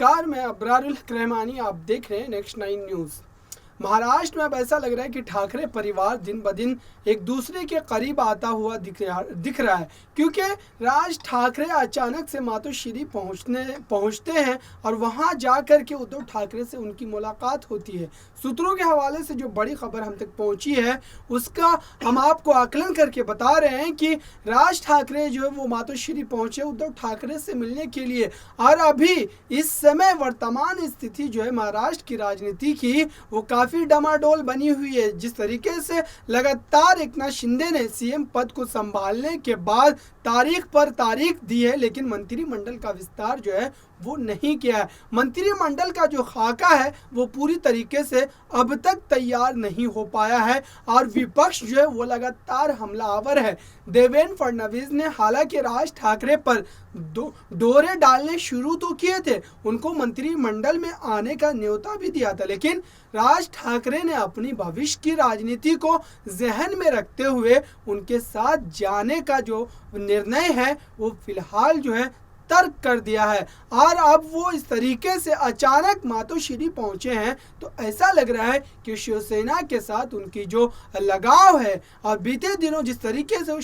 नमस्कार, मैं अबरारुल हक रहमानी। आप देख रहे हैं नेक्स्ट 9 न्यूज़। महाराष्ट्र में अब ऐसा लग रहा है कि ठाकरे परिवार दिन ब दिन एक दूसरे के करीब आता हुआ दिख रहा है, क्योंकि राज ठाकरे अचानक से मातोश्री पहुंचते हैं और वहां जाकर के उद्धव ठाकरे से उनकी मुलाकात होती है। सूत्रों के हवाले से जो बड़ी खबर हम तक पहुंची है उसका हम आपको आकलन करके बता रहे हैं कि राज ठाकरे जो है वो मातोश्री पहुंचे उद्धव ठाकरे से मिलने के लिए। और अभी इस समय वर्तमान स्थिति जो है महाराष्ट्र की राजनीति की वो काफ़ी डमाडोल बनी हुई है। जिस तरीके से लगातार एकनाथ शिंदे ने सीएम पद को संभालने के बाद तारीख पर तारीख दी है, लेकिन मंत्रिमंडल का विस्तार जो है वो नहीं किया है। मंत्रिमंडल का जो खाका है वो पूरी तरीके से अब तक तैयार नहीं हो पाया है और विपक्ष जो है वो लगातार हमलावर है। देवेंद्र फडणवीस ने हालांकि राज ठाकरे पर डोरे डालने शुरू तो किए थे, उनको मंत्रिमंडल में आने का न्योता भी दिया था, लेकिन राज ठाकरे ने अपनी भविष्य की राजनीति को जहन में रखते हुए उनके साथ जाने का जो निर्णय है वो फिलहाल जो है तर्क कर दिया है। और अब वो इस तरीके से अचानक मातोश्री पहुंचे हैं तो ऐसा लग रहा है कि शिवसेना के साथ उनकी जो लगाव है, और बीते दिनों जिस तरीके से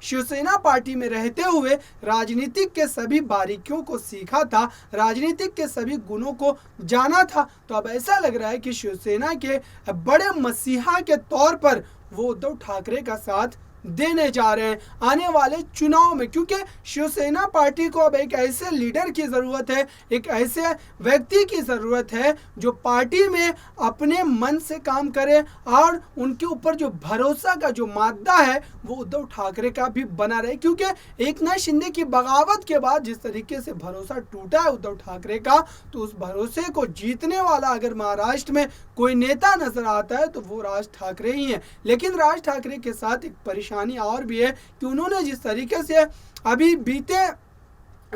शिवसेना पार्टी में रहते हुए राजनीतिक के सभी बारीकियों को सीखा था, राजनीतिक के सभी गुणों को जाना था, तो अब ऐसा लग रहा है कि शिवसेना के बड़े मसीहा के तौर पर वो उद्धव ठाकरे का साथ देने जा रहे हैं आने वाले चुनाव में। क्योंकि शिवसेना पार्टी को अब एक ऐसे लीडर की ज़रूरत है, एक ऐसे व्यक्ति की ज़रूरत है जो पार्टी में अपने मन से काम करे और उनके ऊपर जो भरोसा का जो मादा है वो उद्धव ठाकरे का भी बना रहे। क्योंकि एकनाथ शिंदे की बगावत के बाद जिस तरीके से भरोसा टूटा है उद्धव ठाकरे का, तो उस भरोसे को जीतने वाला अगर महाराष्ट्र में कोई नेता नजर आता है तो वो राज ठाकरे ही हैं। लेकिन राज ठाकरे के साथ एक परेशानी और भी है कि उन्होंने जिस तरीके से अभी बीते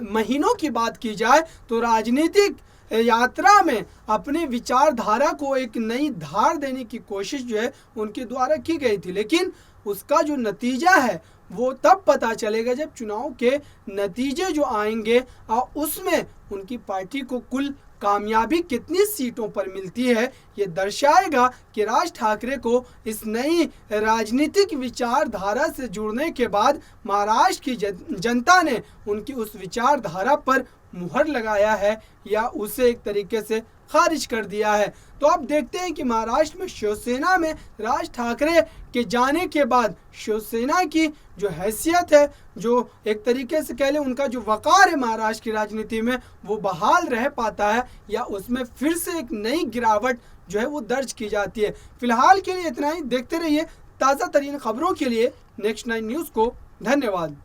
महीनों की बात की जाए तो राजनीतिक यात्रा में अपने विचारधारा को एक नई धार देने की कोशिश जो है उनके द्वारा की गई थी, लेकिन उसका जो नतीजा है वो तब पता चलेगा जब चुनाव के नतीजे जो आएंगे और उसमें उनकी पार्टी को कुल कामयाबी कितनी सीटों पर मिलती है ये दर्शाएगा कि राज ठाकरे को इस नई राजनीतिक विचारधारा से जुड़ने के बाद महाराष्ट्र की जनता ने उनकी उस विचारधारा पर मुहर लगाया है या उसे एक तरीके से खारिज कर दिया है। तो अब देखते हैं कि महाराष्ट्र में शिवसेना में राज ठाकरे के जाने के बाद शिवसेना की जो हैसियत है, जो एक तरीके से कह लें उनका जो वक़ार है महाराष्ट्र की राजनीति में, वो बहाल रह पाता है या उसमें फिर से एक नई गिरावट जो है वो दर्ज की जाती है। फिलहाल के लिए इतना ही। देखते रहिए ताज़ा तरीन खबरों के लिए नेक्स्ट 9 न्यूज़ को। धन्यवाद।